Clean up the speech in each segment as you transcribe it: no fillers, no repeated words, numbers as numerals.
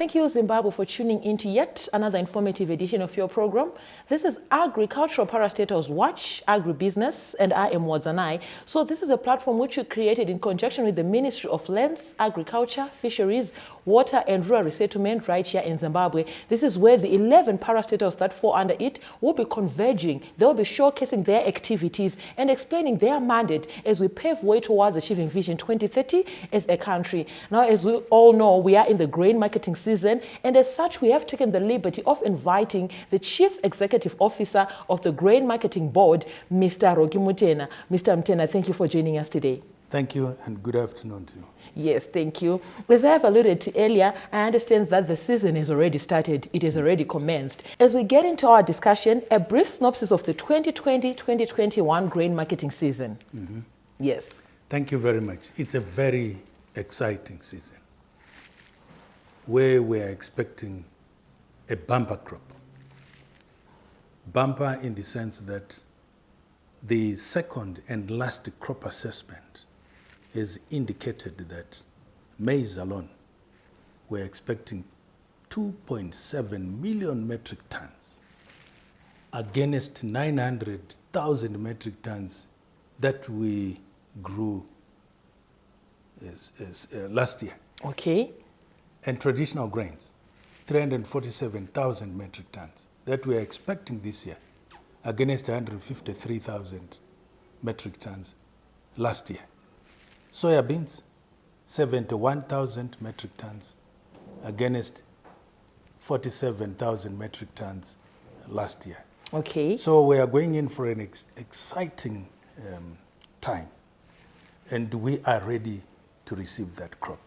Thank you, Zimbabwe, for tuning in to yet another informative edition of your program. This is Agricultural Parastatals Watch, Agribusiness, and I am Wadzanai. So this is a platform which we created in conjunction with the Ministry of Lands, Agriculture, Fisheries, Water and Rural Resettlement right here in Zimbabwe. This is where the 11 parastatals that fall under it will be converging. They'll be showcasing their activities and explaining their mandate as we pave way towards achieving Vision 2030 as a country. Now, as we all know, we are in the grain marketing season, and as such, we have taken the liberty of inviting the Chief Executive Officer of the Grain Marketing Board, Mr. Roki Mutenha. Mr. Mutenha, thank you for joining us today. Thank you, and good afternoon to you. Yes, thank you. As I have alluded to earlier, I understand that the season has already started. It has already commenced. As we get into our discussion, a brief synopsis of the 2020-2021 grain marketing season. Mm-hmm. Yes. Thank you very much. It's a very exciting season where we are expecting a bumper crop. Bumper in the sense that the second and last crop assessment has indicated that maize alone, we're expecting 2.7 million metric tons against 900,000 metric tons that we grew last year. Okay. And traditional grains, 347,000 metric tons that we are expecting this year against 153,000 metric tons last year. Soya beans, 71,000 metric tons against 47,000 metric tons last year. Okay. So we are going in for an exciting time, and we are ready to receive that crop.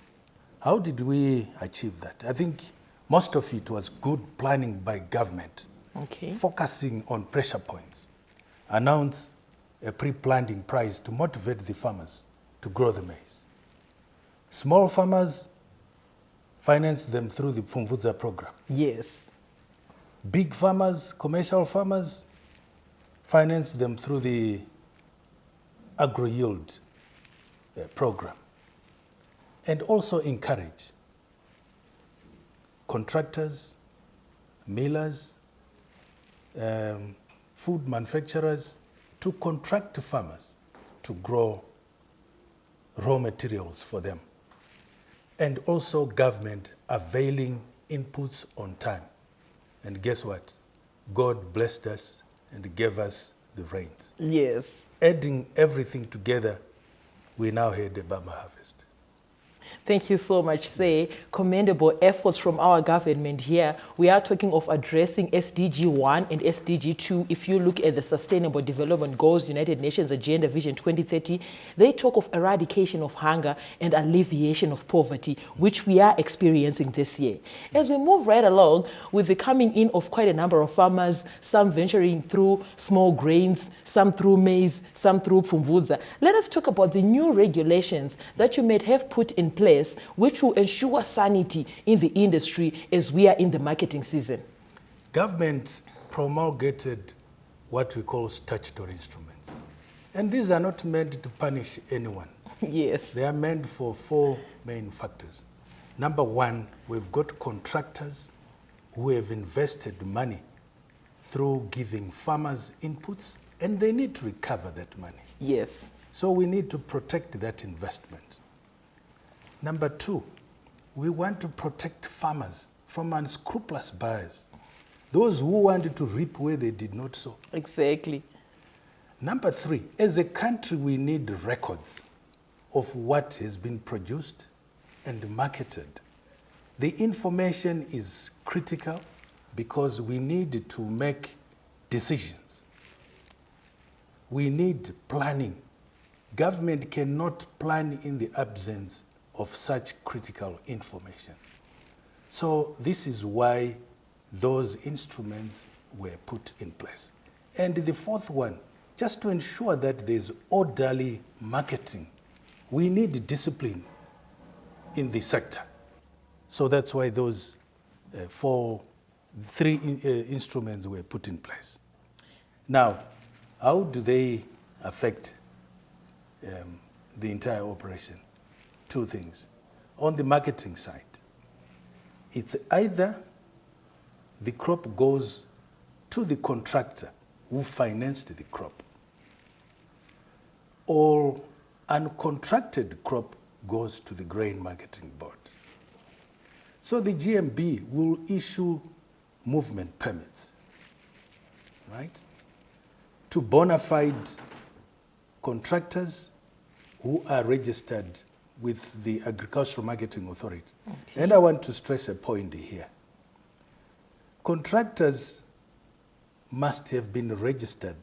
How did we achieve that? I think most of it was good planning by government, okay, focusing on pressure points, announce a pre-planting price to motivate the farmers to grow the maize. Small farmers, finance them through the Pfumvudza program. Yes. Big farmers, commercial farmers, finance them through the agro-yield program. And also encourage contractors, millers, food manufacturers to contract farmers to grow raw materials for them. And also government availing inputs on time. And guess what? God blessed us and gave us the rains. Yes. Adding everything together, we now had a bumper harvest. Thank you so much, Say. Commendable efforts from our government here. We are talking of addressing SDG 1 and SDG 2. If you look at the Sustainable Development Goals, United Nations Agenda Vision 2030, they talk of eradication of hunger and alleviation of poverty, which we are experiencing this year. As we move right along with the coming in of quite a number of farmers, some venturing through small grains, some through maize, some through Pfumvudza, let us talk about the new regulations that you may have put in place, which will ensure sanity in the industry as we are in the marketing season. Government promulgated what we call statutory instruments. And these are not meant to punish anyone. Yes. They are meant for four main factors. Number one, we've got contractors who have invested money through giving farmers inputs, and they need to recover that money. Yes. So we need to protect that investment. Number two, we want to protect farmers from unscrupulous buyers, those who wanted to reap where they did not sow. Exactly. Number three, as a country, we need records of what has been produced and marketed. The information is critical because we need to make decisions. We need planning. Government cannot plan in the absence of such critical information. So this is why those instruments were put in place. And the fourth one, just to ensure that there's orderly marketing, we need discipline in the sector. So that's why those three instruments were put in place. Now, how do they affect the entire operation? Two things. On the marketing side, it's either the crop goes to the contractor who financed the crop, or uncontracted crop goes to the Grain Marketing Board. So the GMB will issue movement permits, right, to bona fide contractors who are registered with the Agricultural Marketing Authority. Okay. And I want to stress a point here. Contractors must have been registered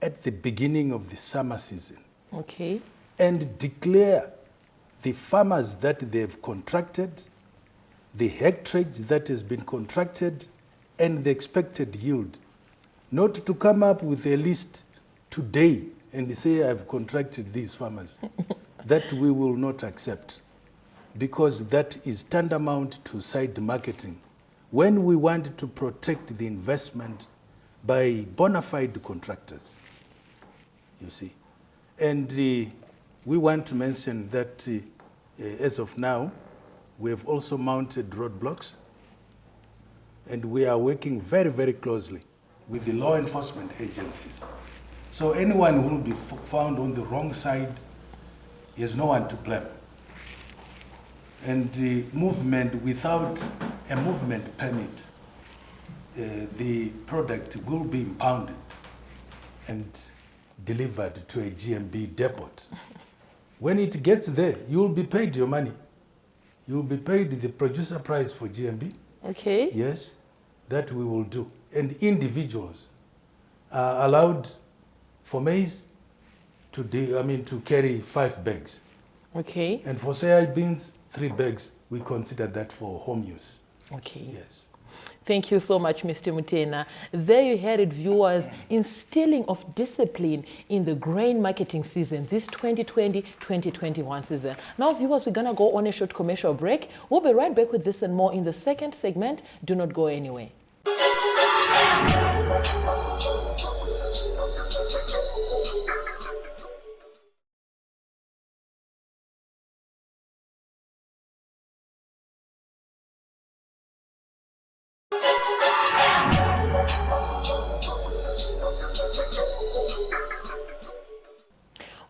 at the beginning of the summer season. Okay. And declare the farmers that they've contracted, the hectarage that has been contracted, and the expected yield. Not to come up with a list today and say, I've contracted these farmers. That we will not accept, because that is tantamount to side marketing. When we want to protect the investment by bona fide contractors, you see. And we want to mention that as of now, we have also mounted roadblocks, and we are working very, very closely with the law enforcement agencies. So anyone who will be found on the wrong side, there's no one to blame. And the movement, without a movement permit, the product will be impounded and delivered to a GMB depot. When it gets there, you will be paid your money. You will be paid the producer price for GMB. Okay. Yes, that we will do. And individuals are allowed for maize to carry 5 bags. Okay. And for soybeans, 3 bags. We consider that for home use. Okay. Yes. Thank you so much, Mr. Mutenha. There you heard it, viewers, instilling of discipline in the grain marketing season, this 2020-2021 season. Now, viewers, we're going to go on a short commercial break. We'll be right back with this and more in the second segment. Do not go anywhere.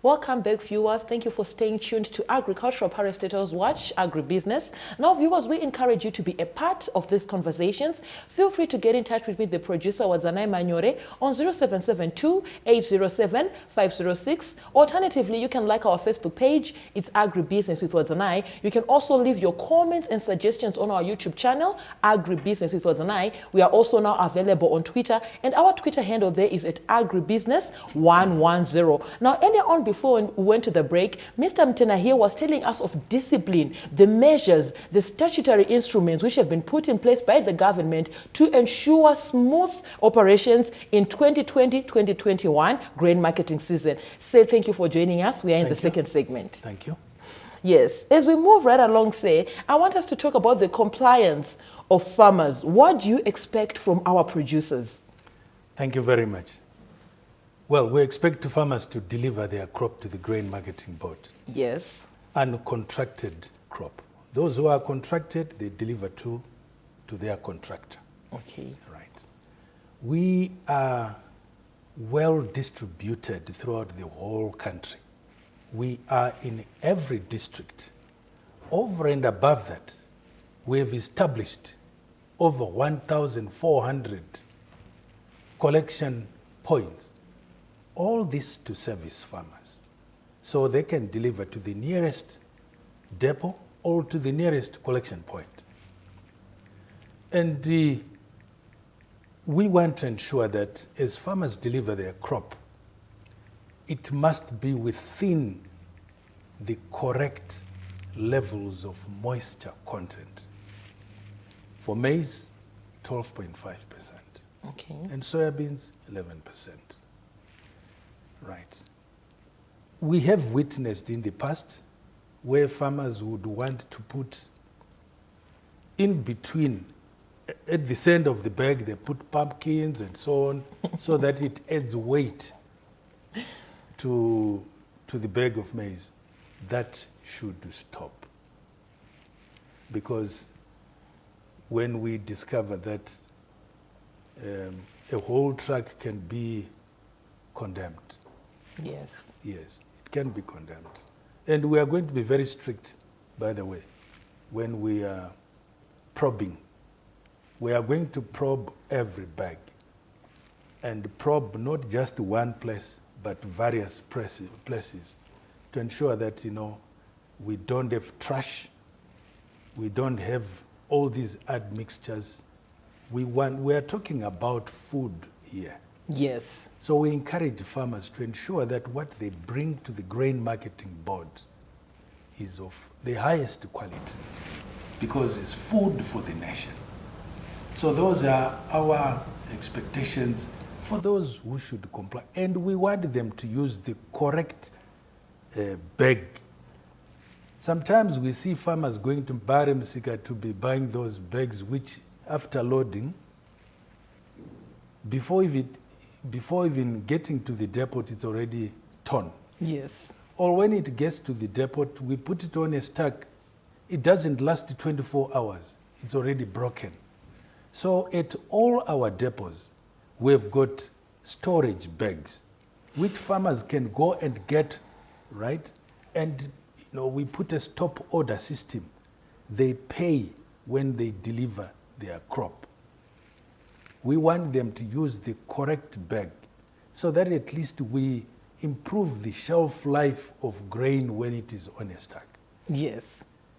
Welcome back, viewers. Thank you for staying tuned to Agricultural Parastatals Watch, Agribusiness. Now, viewers, we encourage you to be a part of these conversations. Feel free to get in touch with me, the producer, Wadzanai Manyore, on 0772-807-506. Alternatively, you can like our Facebook page. It's Agribusiness with Wadzanai. You can also leave your comments and suggestions on our YouTube channel, Agribusiness with Wadzanai. We are also now available on Twitter, and our Twitter handle there is at Agribusiness110. Now, earlier on, before we went to the break, Mr. Mutenha here was telling us of discipline, the measures, the statutory instruments which have been put in place by the government to ensure smooth operations in 2020-2021 grain marketing season. Say thank you for joining us. We are in the second segment. Thank you. Yes. As we move right along, I want us to talk about the compliance of farmers. What do you expect from our producers? Thank you very much. Well, we expect farmers to deliver their crop to the Grain Marketing Board. Yes. Uncontracted crop. Those who are contracted, they deliver to their contractor. Okay. Right. We are well distributed throughout the whole country. We are in every district. Over and above that, we have established over 1,400 collection points. All this to service farmers, so they can deliver to the nearest depot or to the nearest collection point. And we want to ensure that as farmers deliver their crop, it must be within the correct levels of moisture content. For maize, 12.5%. Okay. And soybeans, 11%. Right. We have witnessed in the past where farmers would want to put in between, at the center of the bag, they put pumpkins and so on, so that it adds weight to the bag of maize. That should stop. Because when we discover that a whole truck can be condemned. Yes. Yes, it can be condemned. And we are going to be very strict, by the way, when we are probing. We are going to probe every bag and probe not just one place, but various places to ensure that, we don't have trash, we don't have all these admixtures. We are talking about food here. Yes. So we encourage farmers to ensure that what they bring to the Grain Marketing Board is of the highest quality, because it's food for the nation. So those are our expectations for those who should comply. And we want them to use the correct bag. Sometimes we see farmers going to Baremsika to be buying those bags which, after loading, before even getting to the depot, it's already torn. Yes. Or when it gets to the depot, we put it on a stack. It doesn't last 24 hours. It's already broken. So at all our depots, we've got storage bags, which farmers can go and get, right? And we put a stop order system. They pay when they deliver their crop. We want them to use the correct bag so that at least we improve the shelf life of grain when it is on a stack. Yes.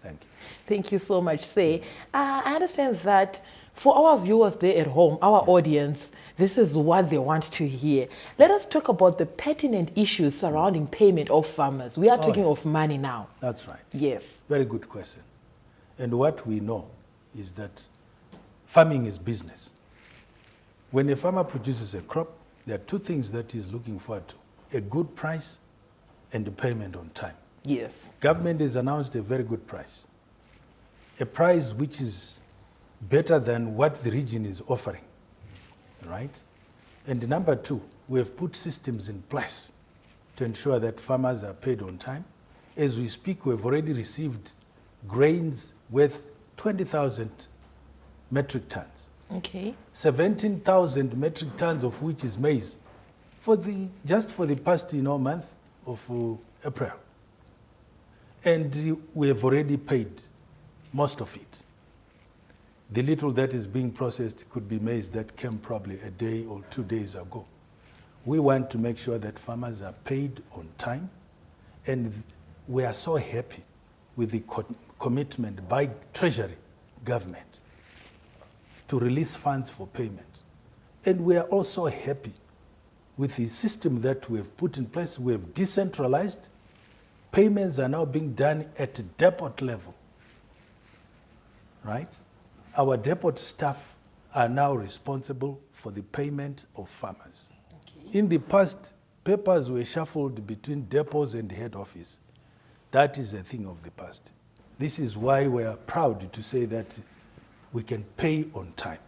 Thank you. Thank you so much, Say. I understand that for our viewers there at home, our audience, this is what they want to hear. Let us talk about the pertinent issues surrounding payment of farmers. We are talking of money now. That's right. Yes. Very good question. And what we know is that farming is business. When a farmer produces a crop, there are two things that he's looking forward to: a good price and the payment on time. Yes. Government has announced a very good price, a price which is better than what the region is offering, right? And number two, we have put systems in place to ensure that farmers are paid on time. As we speak, we have already received grains worth 20,000 metric tons. Okay. 17,000 metric tons of which is maize, just for the past month of April. And we have already paid most of it. The little that is being processed could be maize that came probably a day or 2 days ago. We want to make sure that farmers are paid on time, and we are so happy with the commitment by Treasury government to release funds for payment. And we are also happy with the system that we have put in place. We have decentralized. Payments are now being done at depot level, right? Our depot staff are now responsible for the payment of farmers. Okay. In the past, papers were shuffled between depots and head office. That is a thing of the past. This is why we are proud to say that we can pay on time.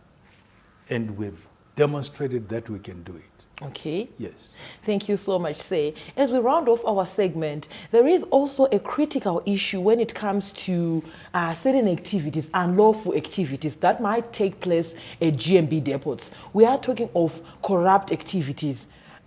And we've demonstrated that we can do it. Okay. Yes. Thank you so much, Say. As we round off our segment, there is also a critical issue when it comes to certain activities, unlawful activities that might take place at GMB depots. We are talking of corrupt activities,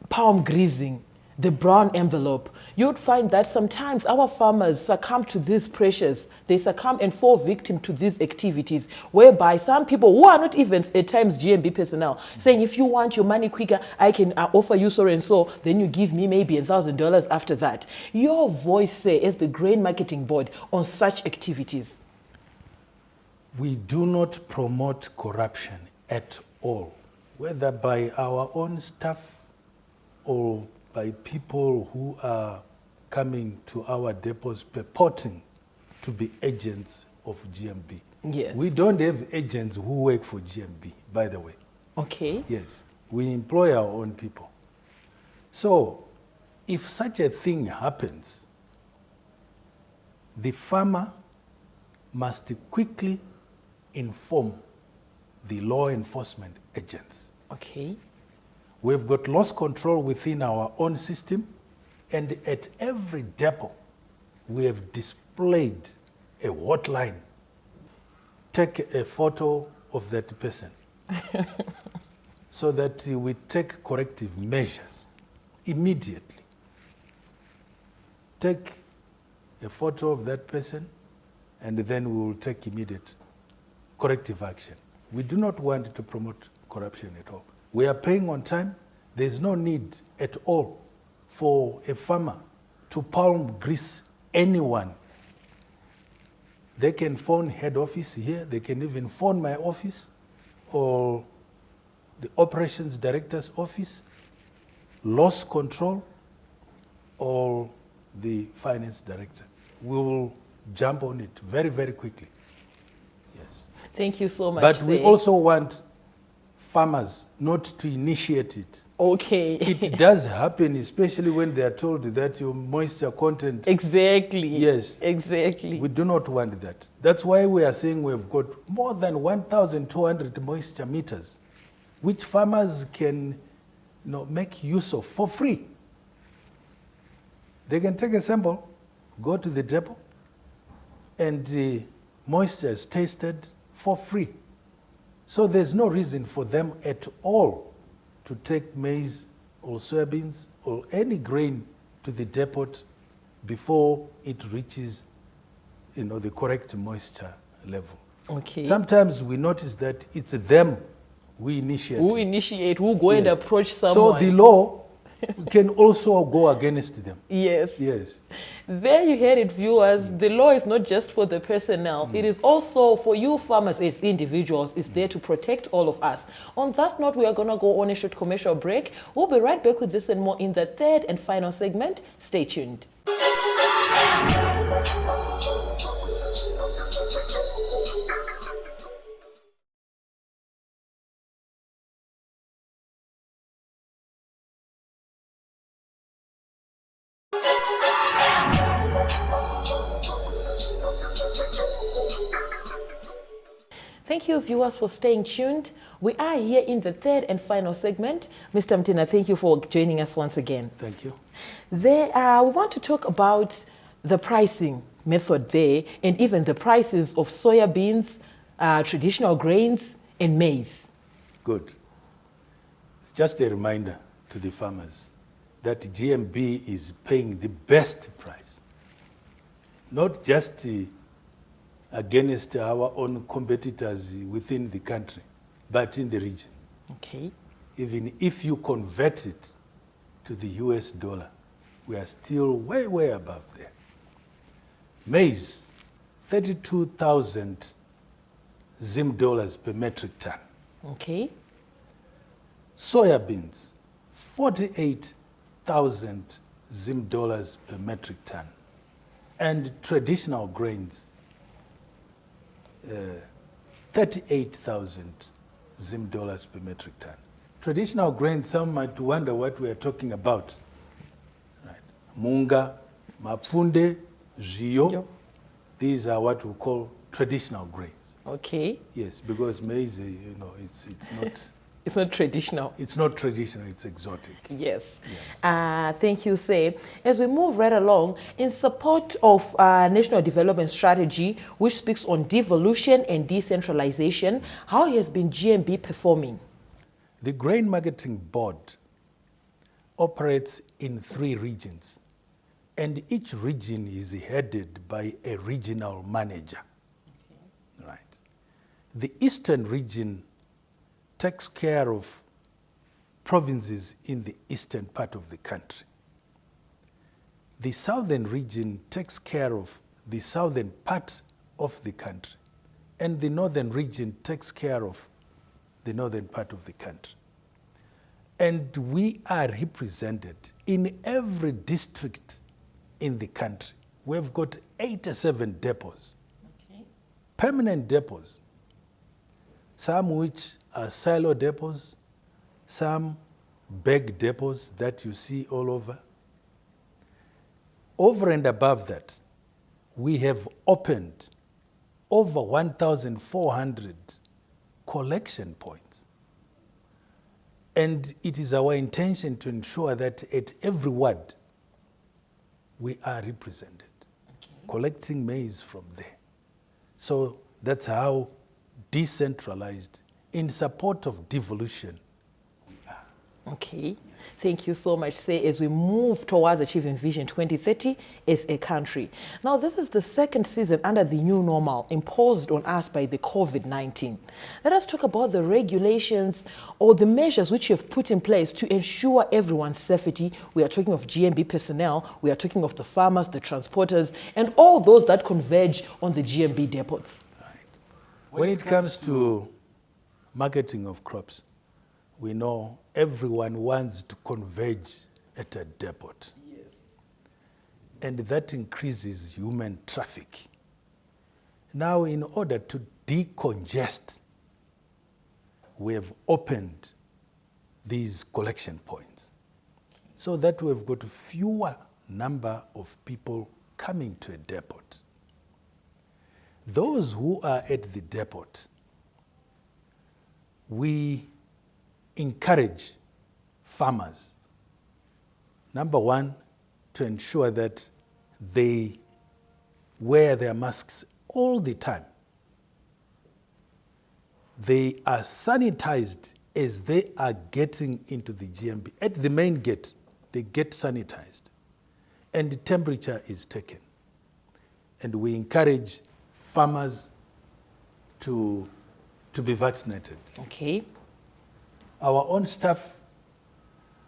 palm greasing, the brown envelope. You'd find that sometimes our farmers succumb to these pressures. They succumb and fall victim to these activities, whereby some people who are not even at times GMB personnel saying, if you want your money quicker, I can offer you so and so, then you give me maybe $1,000 after that. Your voice, Say, as the Grain Marketing Board on such activities. We do not promote corruption at all, whether by our own staff or by people who are coming to our depots purporting to be agents of GMB. Yes. We don't have agents who work for GMB, by the way. Okay. Yes. We employ our own people. So, if such a thing happens, the farmer must quickly inform the law enforcement agents. Okay. We've got loss control within our own system, and at every depot, we have displayed a hotline take a photo of that person so that we take corrective measures immediately. Take a photo of that person, and then we will take immediate corrective action. We do not want to promote corruption at all. We are paying on time. There's no need at all for a farmer to palm grease anyone. They can phone head office here. They can even phone my office or the operations director's office, loss control, or the finance director. We will jump on it very, very quickly. Yes. Thank you so much. But we also want farmers not to initiate it. Okay. It does happen, especially when they are told that your moisture content. Exactly. Yes. Exactly. We do not want that. That's why we are saying we've got more than 1,200 moisture meters, which farmers can make use of for free. They can take a sample, go to the depot, and the moisture is tested for free. So there's no reason for them at all to take maize or soybeans or any grain to the depot before it reaches the correct moisture level. Okay. Sometimes we notice that it's them who initiate. Who go and Yes. approach someone. So the law can also go against them. Yes. Yes. There you heard it, viewers. The law is not just for the personnel. It is also for you farmers as individuals. It's there to protect all of us. On that note, we are going to go on a short commercial break. We'll be right back with this and more in the third and final segment. Stay tuned. Thank you, viewers, for staying tuned. We are here in the third and final segment. Mr. Mutenha, thank you for joining us once again. Thank you. We want to talk about the pricing method there and even the prices of soya beans, traditional grains, and maize. Good. It's just a reminder to the farmers that GMB is paying the best price, not just against our own competitors within the country, but in the region. Okay. Even if you convert it to the US dollar, we are still way, way above there. Maize, 32,000 Zim dollars per metric ton. Okay. Soya beans, 48,000 Zim dollars per metric ton. And traditional grains, 38,000 Zim dollars per metric ton. Traditional grains, some might wonder what we are talking about. Right. Munga, mapfunde, zio. These are what we call traditional grains. Okay. Yes, because maize, it's not. It's not traditional. It's not traditional, it's exotic. Yes. Yes. Thank you, Say. As we move right along, in support of National Development Strategy, which speaks on devolution and decentralization, how has been GMB performing? The Grain Marketing Board operates in 3 regions, and each region is headed by a regional manager. Okay. Right. The Eastern region takes care of provinces in the eastern part of the country. The Southern region takes care of the southern part of the country, and the Northern region takes care of the northern part of the country. And we are represented in every district in the country. We've got 87 depots, okay. Permanent depots, some which are silo depots, some bag depots that you see all over. Over and above that, we have opened over 1,400 collection points. And it is our intention to ensure that at every ward, we are represented, okay. Collecting maize from there. So that's how decentralized, in support of devolution. Okay. Thank you so much, Say, as we move towards achieving Vision 2030 as a country. Now, this is the second season under the new normal imposed on us by the COVID-19. Let us talk about the regulations or the measures which you have put in place to ensure everyone's safety. We are talking of GMB personnel, we are talking of the farmers, the transporters, and all those that converge on the GMB depots. Right. When it comes to marketing of crops, we know everyone wants to converge at a depot. Yes. And that increases human traffic. Now, in order to decongest, we have opened these collection points so that we've got fewer number of people coming to a depot. Those who are at the depot, we encourage farmers, number one, to ensure that they wear their masks all the time. They are sanitized as they are getting into the GMB. At the main gate, they get sanitized, and the temperature is taken. And we encourage farmers to be vaccinated. Okay. Our own staff,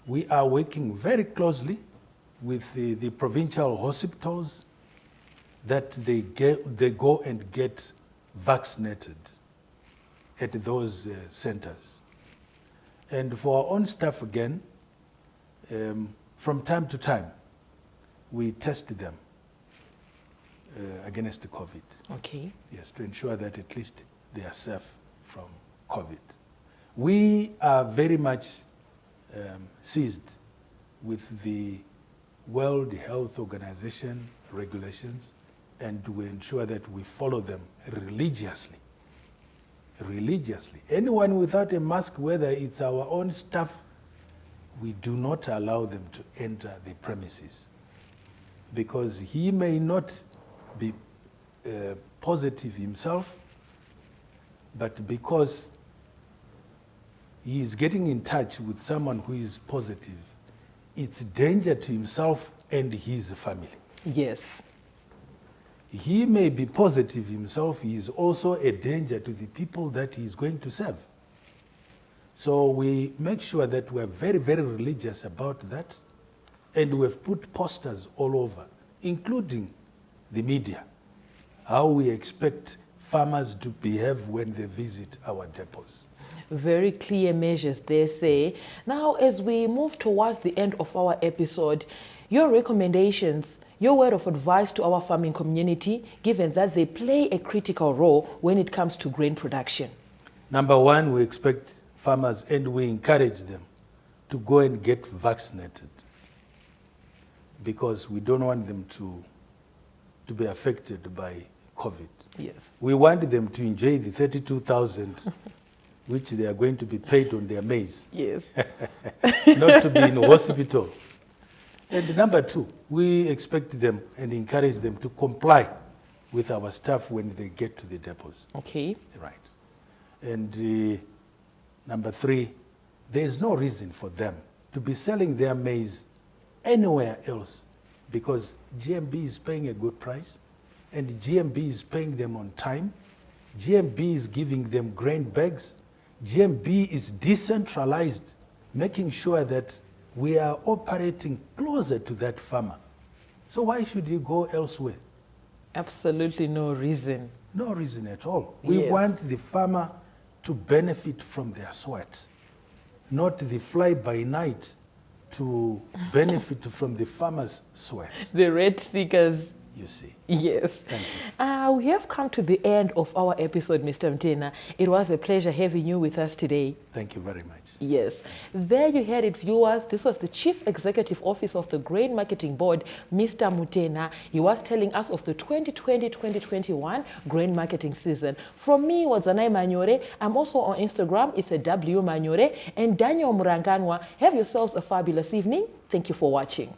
we are working very closely with the provincial hospitals that they go and get vaccinated at those centers. And for our own staff again, from time to time, we test them against the COVID. Okay. Yes, to ensure that at least they are safe from COVID. We are very much seized with the World Health Organization regulations, and we ensure that we follow them religiously. Religiously. Anyone without a mask, whether it's our own staff, we do not allow them to enter the premises, because he may not be positive himself, but because he is getting in touch with someone who is positive, it's danger to himself and his family. Yes. He may be positive himself, he is also a danger to the people that he is going to serve. So we make sure that we are very, very religious about that, and we've put posters all over, including the media, how we expect farmers to behave when they visit our depots. Very clear measures, they say. Now, as we move towards the end of our episode, your recommendations, your word of advice to our farming community, given that they play a critical role when it comes to grain production. Number one, we expect farmers, and we encourage them to go and get vaccinated, because we don't want them to be affected by COVID. Yes. We want them to enjoy the 32,000 which they are going to be paid on their maize. Yes. Not to be in hospital. And number two, we expect them and encourage them to comply with our staff when they get to the depots. Okay. Right. And number three, there is no reason for them to be selling their maize anywhere else, because GMB is paying a good price, and GMB is paying them on time. GMB is giving them grain bags. GMB is decentralized, making sure that we are operating closer to that farmer. So why should you go elsewhere? Absolutely no reason. No reason at all. We want the farmer to benefit from their sweat, not the fly-by-night to benefit from the farmer's sweat. The rate seekers. You see. Yes. Thank you. We have come to the end of our episode, Mr. Mutenha. It was a pleasure having you with us today. Thank you very much. Yes. There you heard it, viewers. This was the Chief Executive Officer of the Grain Marketing Board, Mr. Mutenha. He was telling us of the 2020-2021 grain marketing season. From me, Wadzanai Manyore. I'm also on Instagram. It's a W Manyore. And Daniel Muranganwa. Have yourselves a fabulous evening. Thank you for watching.